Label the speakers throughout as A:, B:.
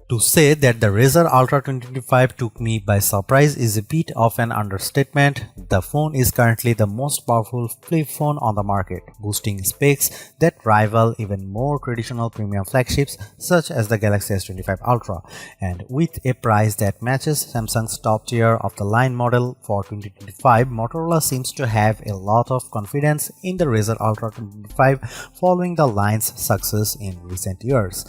A: To say that the Razr Ultra 2025 took me by surprise is a bit of an understatement. The phone is currently the most powerful flip phone on the market, boasting specs that rival even more traditional premium flagships such as the Galaxy S25 Ultra, and with a price that matches Samsung's top tier of the line model for 2025, Motorola seems to have a lot of confidence in the Razr Ultra 2025 following the line's success in recent years.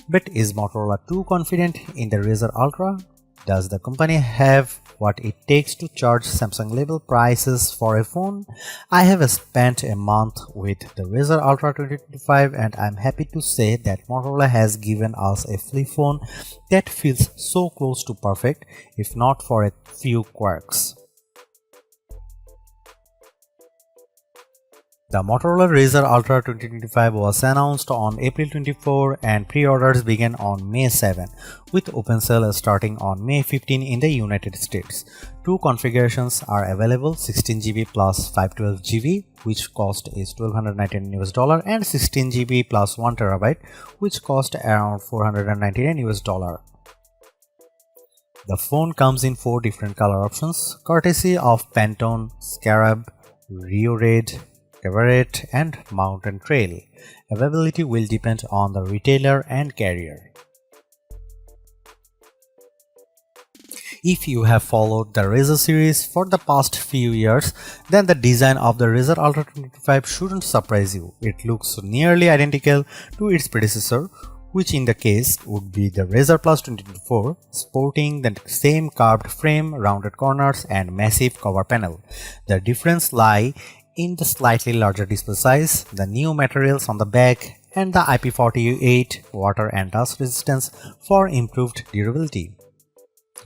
A: But is Motorola too confident in the Razr Ultra? Does the company have what it takes to charge Samsung level prices for a phone? I have spent a month with the Razr Ultra 2025 and I'm happy to say that Motorola has given us a flip phone that feels so close to perfect, if not for a few quirks. The Motorola Razr Ultra 2025 was announced on April 24 and pre-orders began on May 7, with open sale starting on May 15 in the United States. Two configurations are available: 16GB plus 512GB, which cost is $1,299 and 16GB plus 1TB, which cost around $499. The phone comes in 4 different color options, courtesy of Pantone, Scarab, Rio Red, Everett and Mountain Trail. Availability will depend on the retailer and carrier. If you have followed the Razr series for the past few years, then the design of the Razr Ultra 2025 shouldn't surprise you. It looks nearly identical to its predecessor, which in the case would be the Razr Plus 2024, sporting the same curved frame, rounded corners and massive cover panel. The difference lies in the slightly larger display size, the new materials on the back, and the IP48 water and dust resistance for improved durability.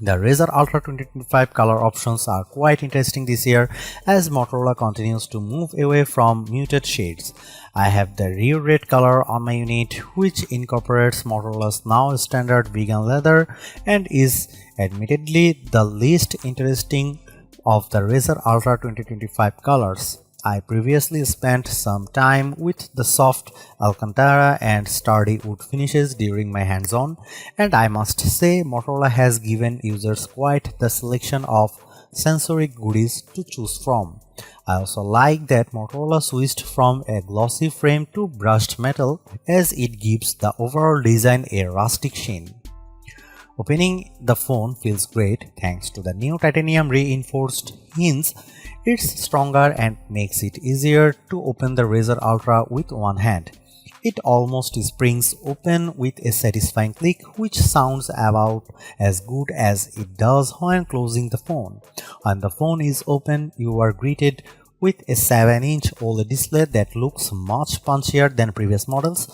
A: The Razr Ultra 2025 color options are quite interesting this year as Motorola continues to move away from muted shades. I have the Rio Red color on my unit, which incorporates Motorola's now standard vegan leather and is admittedly the least interesting of the Razr Ultra 2025 colors. I previously spent some time with the soft Alcantara and sturdy wood finishes during my hands-on, and I must say Motorola has given users quite the selection of sensory goodies to choose from. I also like that Motorola switched from a glossy frame to brushed metal as it gives the overall design a rustic sheen. Opening the phone feels great thanks to the new titanium reinforced hinge. It's stronger and makes it easier to open the Razr Ultra with one hand. It almost springs open with a satisfying click, which sounds about as good as it does when closing the phone. When the phone is open, you are greeted with a 7-inch OLED display that looks much punchier than previous models.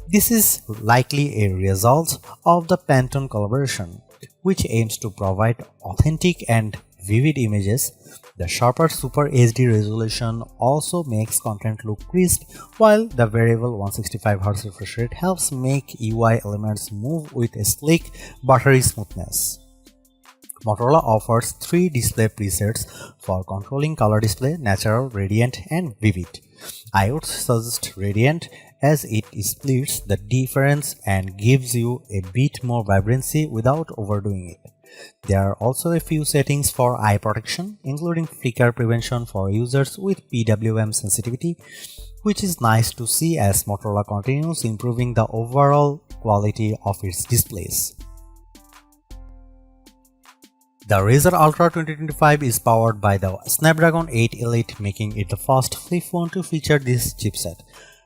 A: This is likely a result of the Pantone collaboration, which aims to provide authentic and vivid images. The sharper Super HD resolution also makes content look crisp, while the variable 165Hz refresh rate helps make UI elements move with a sleek, buttery smoothness. Motorola offers 3 display presets for controlling color display: natural, radiant and vivid. I would suggest radiant as it splits the difference and gives you a bit more vibrancy without overdoing it. There are also a few settings for eye protection, including flicker prevention for users with PWM sensitivity, which is nice to see as Motorola continues improving the overall quality of its displays. The Razr Ultra 2025 is powered by the Snapdragon 8 Elite, making it the first flip phone to feature this chipset.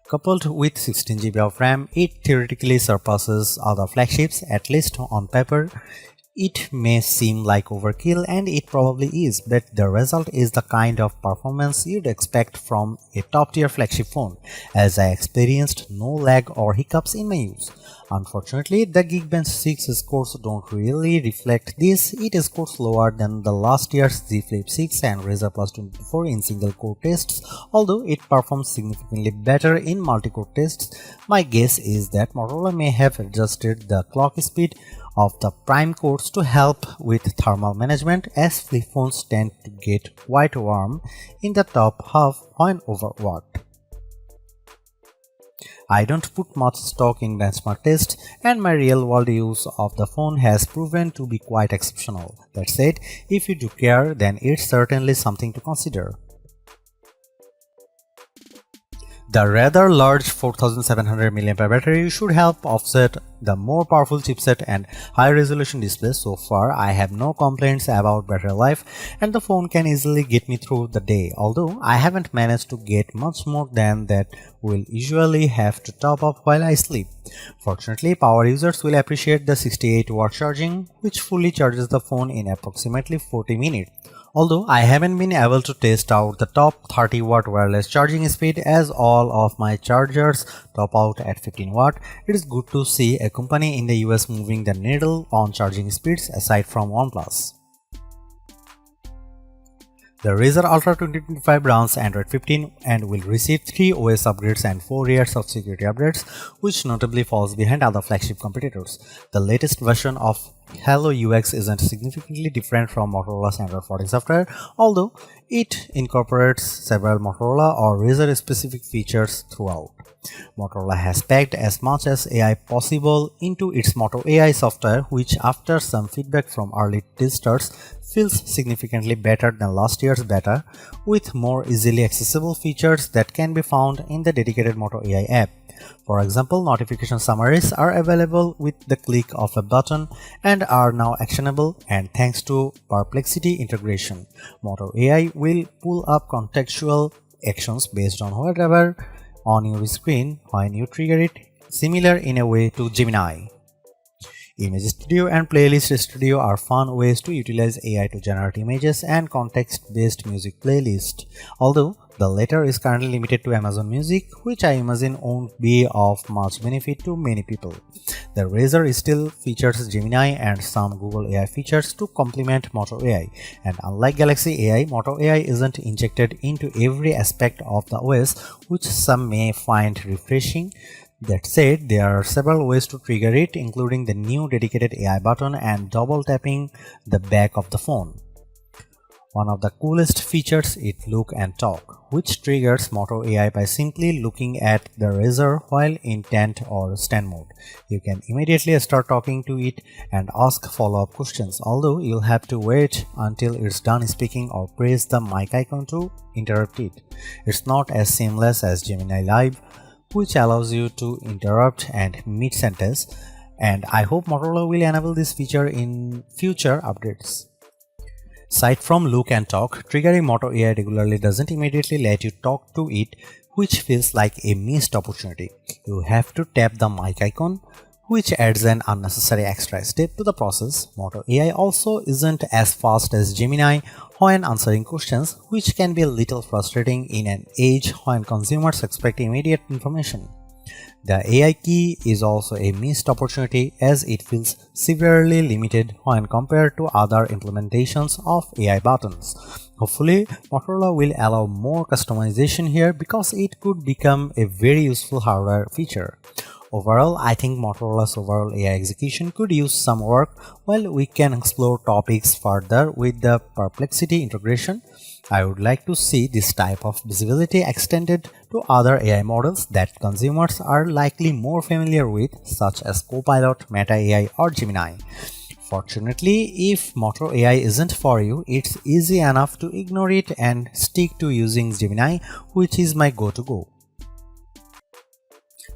A: Coupled with 16GB of RAM, it theoretically surpasses other flagships, at least on paper. It may seem like overkill, and it probably is, but the result is the kind of performance you'd expect from a top-tier flagship phone, as I experienced no lag or hiccups in my use. Unfortunately, the Geekbench 6 scores don't really reflect this. It scores lower than the last year's Z Flip 6 and Razr Plus 24 in single-core tests, although it performs significantly better in multi-core tests. My guess is that Motorola may have adjusted the clock speed of the prime cores to help with thermal management, as flip phones tend to get quite warm in the top half when overworked. I don't put much stock in benchmark tests, and my real-world use of the phone has proven to be quite exceptional. That said, if you do care, then it's certainly something to consider. The rather large 4700 mAh battery should help offset the more powerful chipset and high-resolution display. So far, I have no complaints about battery life, and the phone can easily get me through the day, although I haven't managed to get much more than that. Will usually have to top up while I sleep. Fortunately, power users will appreciate the 68-watt charging, which fully charges the phone in approximately 40 minutes. Although I haven't been able to test out the top 30-watt wireless charging speed, as all of my chargers top out at 15 watt, it is good to see a company in the US moving the needle on charging speeds aside from OnePlus. The Razr Ultra 2025 runs Android 15 and will receive 3 OS upgrades and 4 years of security updates, which notably falls behind other flagship competitors. The latest version of Hello UX isn't significantly different from Motorola's Android 14 software, although it incorporates several Motorola or Razr specific features throughout. Motorola has packed as much as AI possible into its Moto AI software, which after some feedback from early testers feels significantly better than last year's beta, with more easily accessible features that can be found in the dedicated Moto AI app. For example, notification summaries are available with the click of a button and are now actionable, and thanks to Perplexity integration, Moto AI will pull up contextual actions based on whatever on your screen when you trigger it, similar in a way to Gemini. Image Studio and Playlist Studio are fun ways to utilize AI to generate images and context-based music playlists, although the latter is currently limited to Amazon Music, which I imagine won't be of much benefit to many people. The Razr still features Gemini and some Google AI features to complement Moto AI, and unlike Galaxy AI, Moto AI isn't injected into every aspect of the OS, which some may find refreshing. That said, there are several ways to trigger it, including the new dedicated AI button and double tapping the back of the phone. One of the coolest features is Look and Talk, which triggers Moto AI by simply looking at the Razr while in tent or stand mode. You can immediately start talking to it and ask follow-up questions, although you'll have to wait until it's done speaking or press the mic icon to interrupt it. It's not as seamless as Gemini Live, which allows you to interrupt and mid-sentence, and I hope Motorola will enable this feature in future updates. Aside from Look and Talk, triggering Moto AI regularly doesn't immediately let you talk to it, which feels like a missed opportunity. You have to tap the mic icon, which adds an unnecessary extra step to the process. Moto AI also isn't as fast as Gemini when answering questions, which can be a little frustrating in an age when consumers expect immediate information. The AI key is also a missed opportunity, as it feels severely limited when compared to other implementations of AI buttons. Hopefully, Motorola will allow more customization here, because it could become a very useful hardware feature. Overall, I think Motorola's overall AI execution could use some work, while we can explore topics further with the Perplexity integration. I would like to see this type of visibility extended to other AI models that consumers are likely more familiar with, such as Copilot, Meta AI, or Gemini. Fortunately, if Moto AI isn't for you, it's easy enough to ignore it and stick to using Gemini, which is my go-to.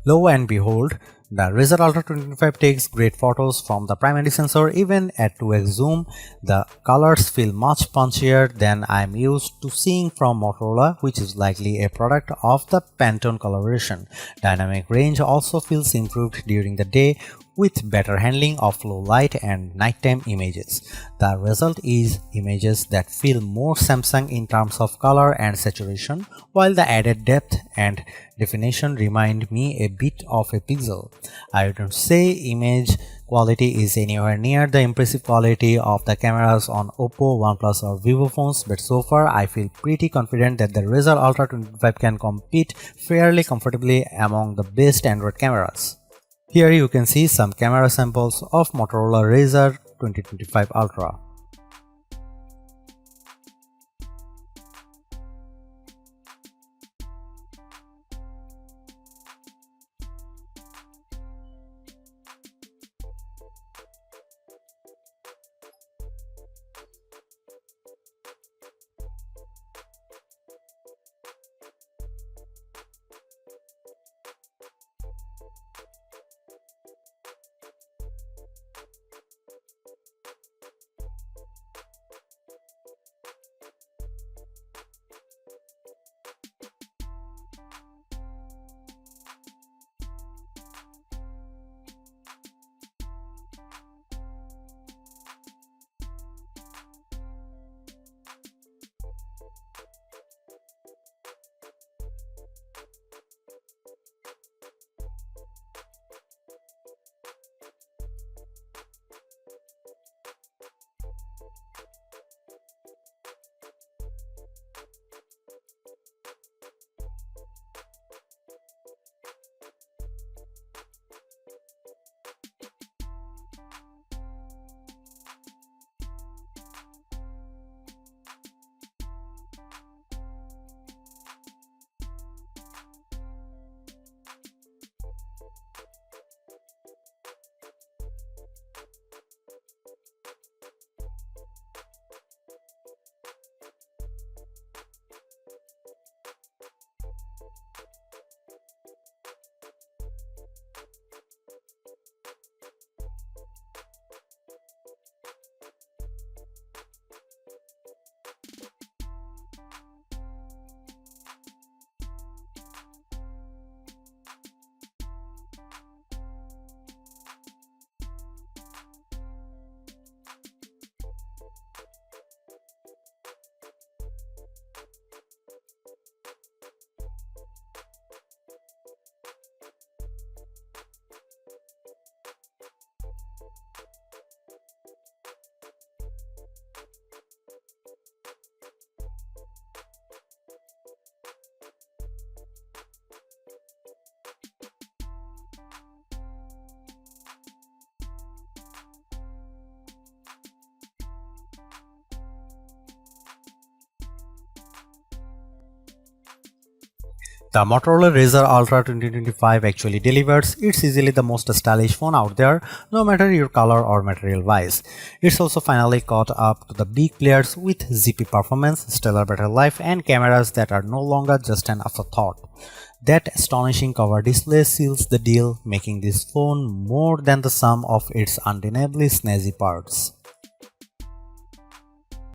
A: Lo and behold, the Razr Ultra 2025 takes great photos from the primary sensor. Even at 2x zoom, the colors feel much punchier than I'm used to seeing from Motorola, which is likely a product of the Pantone collaboration. Dynamic range also feels improved during the day, with better handling of low light and nighttime images. The result is images that feel more Samsung in terms of color and saturation, while the added depth and definition remind me a bit of a Pixel. I wouldn't say image quality is anywhere near the impressive quality of the cameras on Oppo, OnePlus or Vivo phones, but so far I feel pretty confident that the Razr Ultra 2025 can compete fairly comfortably among the best Android cameras. Here you can see some camera samples of Motorola Razr 2025 Ultra. The Motorola Razr Ultra 2025 actually delivers. It's easily the most stylish phone out there, no matter your color or material wise. It's also finally caught up to the big players with zippy performance, stellar battery life, and cameras that are no longer just an afterthought. That astonishing cover display seals the deal, making this phone more than the sum of its undeniably snazzy parts.